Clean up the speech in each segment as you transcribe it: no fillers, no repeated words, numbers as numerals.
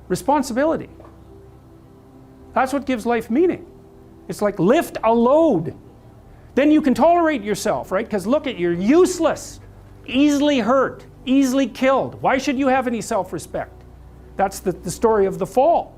Responsibility. That's what gives life meaning. It's like lift a load. Then you can tolerate yourself, right? Because look at, you're useless, easily hurt, easily killed. Why should you have any self-respect? That's the story of the fall.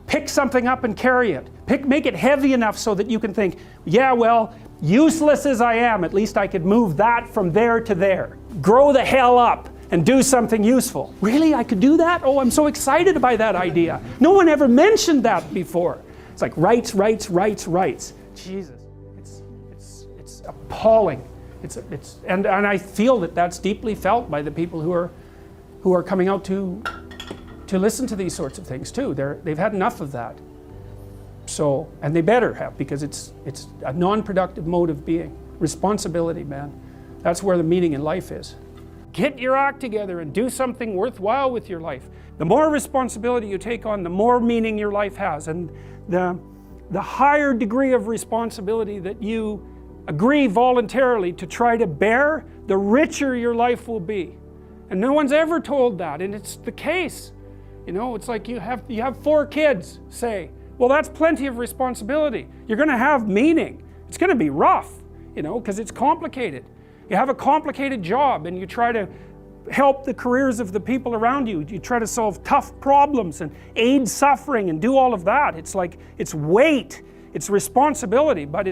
Pick something up and carry it. Make it heavy enough so that you can think, yeah, well, useless as I am, at least I could move that from there to there. Grow the hell up and do something useful. Really? I could do that? Oh, I'm so excited by that idea. No one ever mentioned that before. It's like rights, rights, rights, rights. Jesus, it's appalling. And I feel that that's deeply felt by the people who are coming out to listen to these sorts of things too. They've had enough of that. So, and they better have, because it's a non-productive mode of being. Responsibility, man. That's where the meaning in life is. Get your act together and do something worthwhile with your life. The more responsibility you take on, the more meaning your life has. And the higher degree of responsibility that you agree voluntarily to try to bear, the richer your life will be. And no one's ever told that, and it's the case. You know, it's like you have 4 kids, say. Well, that's plenty of responsibility. You're going to have meaning. It's going to be rough, you know, because it's complicated. You have a complicated job and you try to help the careers of the people around you. You try to solve tough problems and aid suffering and do all of that. It's like, it's weight, it's responsibility, but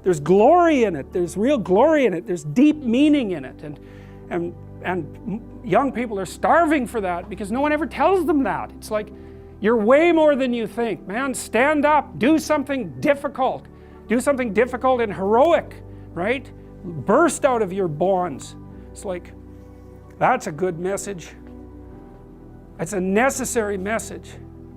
there's glory in it. There's real glory in it. There's deep meaning in it. And young people are starving for that because no one ever tells them that. It's like, you're way more than you think, man. Stand up, do something difficult. Do something difficult and heroic, right? Burst out of your bonds. It's like, that's a good message. It's a necessary message,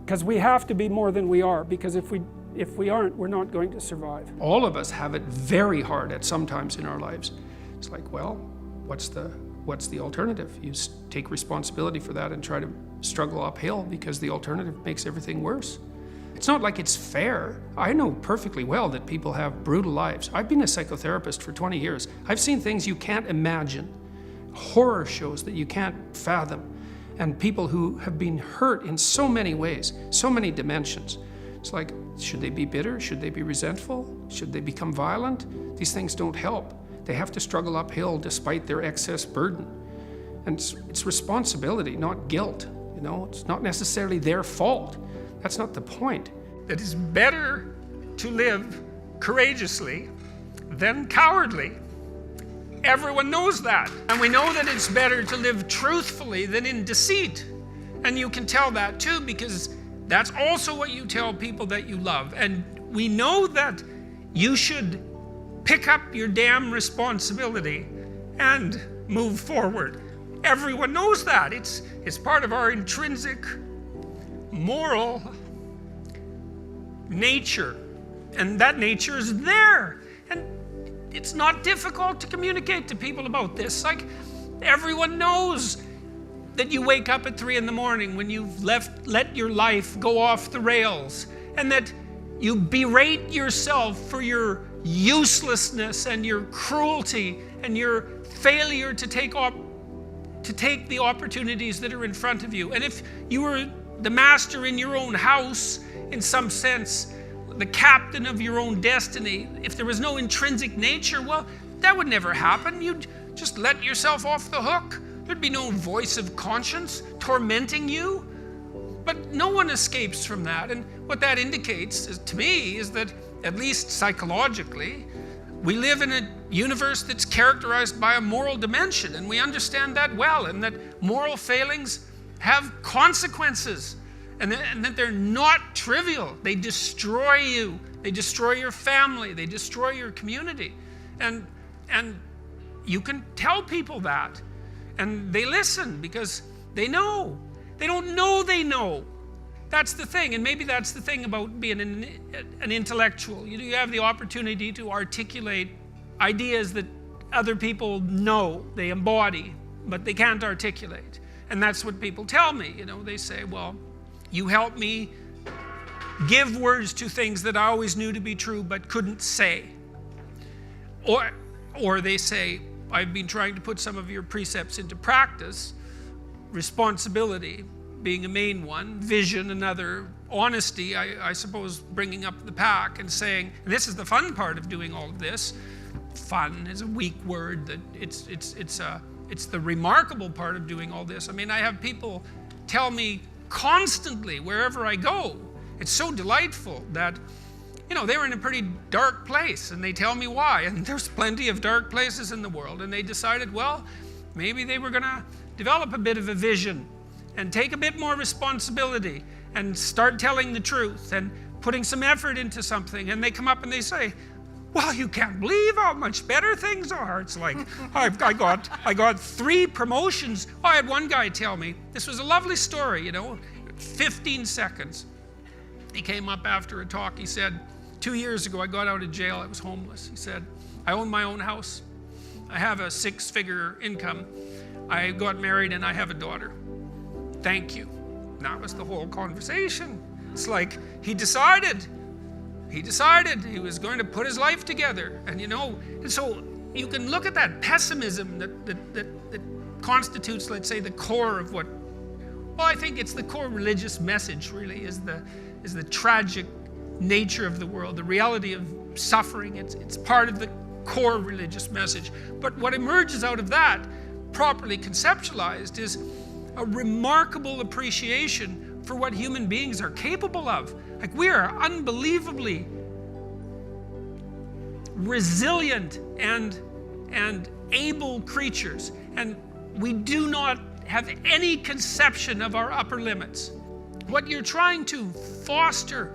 because we have to be more than we are, because if we aren't, we're not going to survive. All of us have it very hard at some times in our lives. It's like, well, what's the alternative? You take responsibility for that and try to struggle uphill, because the alternative makes everything worse. It's not like it's fair. I know perfectly well that people have brutal lives. I've been a psychotherapist for 20 years. I've seen things you can't imagine, horror shows that you can't fathom, and people who have been hurt in so many ways, so many dimensions. It's like, should they be bitter? Should they be resentful? Should they become violent? These things don't help. They have to struggle uphill despite their excess burden. And it's responsibility, not guilt. You know, it's not necessarily their fault. That's not the point. It is better to live courageously than cowardly. Everyone knows that. And we know that it's better to live truthfully than in deceit. And you can tell that too, because that's also what you tell people that you love. And we know that you should pick up your damn responsibility and move forward. Everyone knows that. It's part of our intrinsic moral nature. And that nature is there. And it's not difficult to communicate to people about this. Like, everyone knows that you wake up at 3 in the morning when you've let your life go off the rails, and that you berate yourself for your uselessness and your cruelty and your failure to take the opportunities that are in front of you. And if you were the master in your own house, in some sense, the captain of your own destiny, if there was no intrinsic nature, well, that would never happen. You'd just let yourself off the hook. There'd be no voice of conscience tormenting you. But no one escapes from that. And what that indicates to me is that, at least psychologically, we live in a universe that's characterized by a moral dimension, and we understand that well, and that moral failings have consequences, and that they're not trivial. They destroy you. They destroy your family. They destroy your community. And you can tell people that, and they listen because they know. They don't know they know. That's the thing, and maybe that's the thing about being an intellectual. You have the opportunity to articulate ideas that other people know, they embody, but they can't articulate. And that's what people tell me. You know, they say, well, you help me give words to things that I always knew to be true but couldn't say. Or they say, I've been trying to put some of your precepts into practice. Responsibility being a main one, vision another, honesty, I suppose bringing up the pack and saying, and this is the fun part of doing all of this. Fun is a weak word. That it's the remarkable part of doing all this. I mean, I have people tell me constantly wherever I go, it's so delightful that, you know, they were in a pretty dark place and they tell me why. And there's plenty of dark places in the world, and they decided, well, maybe they were going to develop a bit of a vision and take a bit more responsibility and start telling the truth and putting some effort into something. And they come up and they say, well, you can't believe how much better things are. It's like, I got 3 promotions. I had one guy tell me, this was a lovely story, you know, 15 seconds. He came up after a talk, he said, 2 years ago I got out of jail, I was homeless. He said, I own my own house. I have a 6-figure income. I got married and I have a daughter. Thank you. And that was the whole conversation. It's like he decided he was going to put his life together. And you know, and so you can look at that pessimism that constitutes, let's say, the core of what, well, I think it's the core religious message really, is the tragic nature of the world, the reality of suffering. It's part of the core religious message. But what emerges out of that, properly conceptualized, is a remarkable appreciation for what human beings are capable of. Like, we are unbelievably resilient and able creatures, and we do not have any conception of our upper limits. What you're trying to foster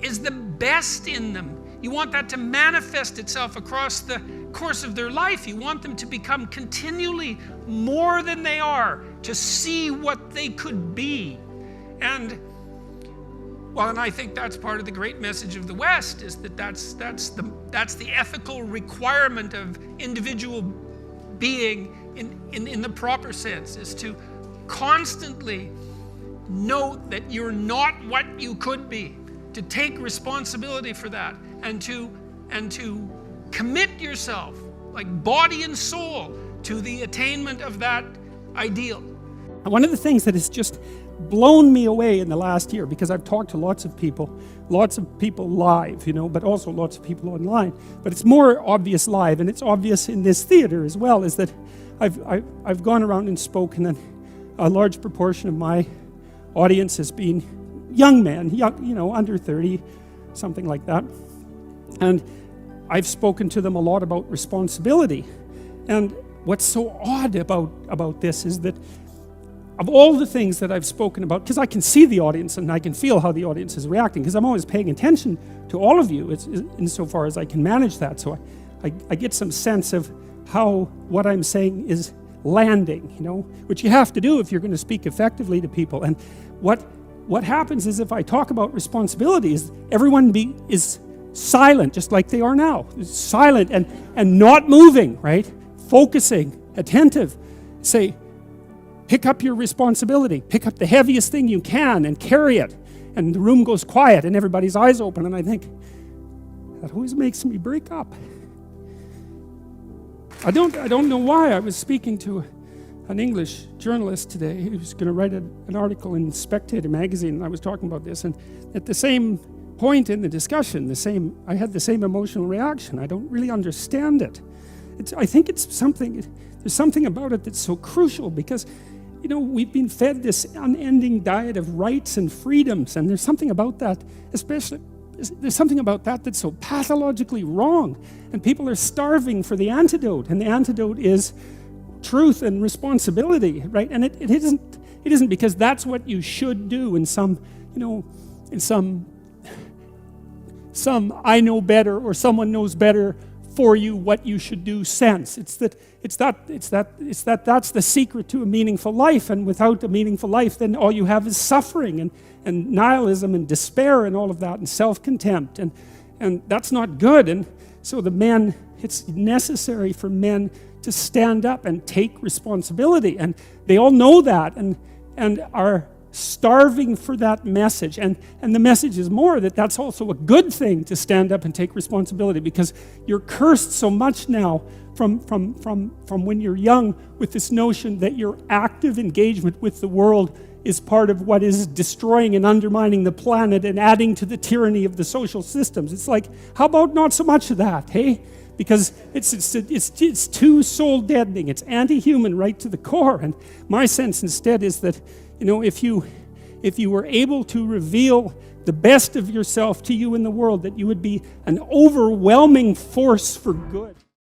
is the best in them. You want that to manifest itself across the course of their life. You want them to become continually more than they are, to see what they could be. And well, and I think that's part of the great message of the West, is that that's the ethical requirement of individual being in the proper sense, is to constantly note that you're not what you could be, to take responsibility for that, and to commit yourself, like body and soul, to the attainment of that ideal. One of the things that has just blown me away in the last year, because I've talked to lots of people live, you know, but also lots of people online, but it's more obvious live, and it's obvious in this theater as well, is that I've gone around and spoken, and a large proportion of my audience has been young men, young, you know, under 30, something like that. And I've spoken to them a lot about responsibility. And what's so odd about this is that of all the things that I've spoken about, because I can see the audience and I can feel how the audience is reacting, because I'm always paying attention to all of you insofar as I can manage that. So I get some sense of how what I'm saying is landing, you know, which you have to do if you're going to speak effectively to people. And what happens is, if I talk about responsibility, is everyone is silent, just like they are now. Silent and not moving, right? Focusing, attentive. Say, pick up your responsibility. Pick up the heaviest thing you can and carry it. And the room goes quiet and everybody's eyes open. And I think, that always makes me break up. I don't know why. I was speaking to an English journalist today. He was going to write an article in Spectator magazine, and I was talking about this. And at the same point in the discussion, I had the same emotional reaction. I don't really understand it. I think it's something. There's something about it that's so crucial, because, you know, we've been fed this unending diet of rights and freedoms, and there's something about that, there's something about that that's so pathologically wrong, and people are starving for the antidote, and the antidote is truth and responsibility, right? And it isn't because that's what you should do in some I know better, or someone knows better for you what you should do sense. It's that that's the secret to a meaningful life, and without a meaningful life, then all you have is suffering and nihilism and despair and all of that, and self-contempt, and that's not good. And so it's necessary for men to stand up and take responsibility, and they all know that and are starving for that message. And the message is more that that's also a good thing, to stand up and take responsibility, because you're cursed so much now from when you're young with this notion that your active engagement with the world is part of what is destroying and undermining the planet and adding to the tyranny of the social systems. It's like, how about not so much of that, hey? Because it's too soul deadening. It's anti-human right to the core. And my sense instead is that, if you were able to reveal the best of yourself to you in the world, that you would be an overwhelming force for good.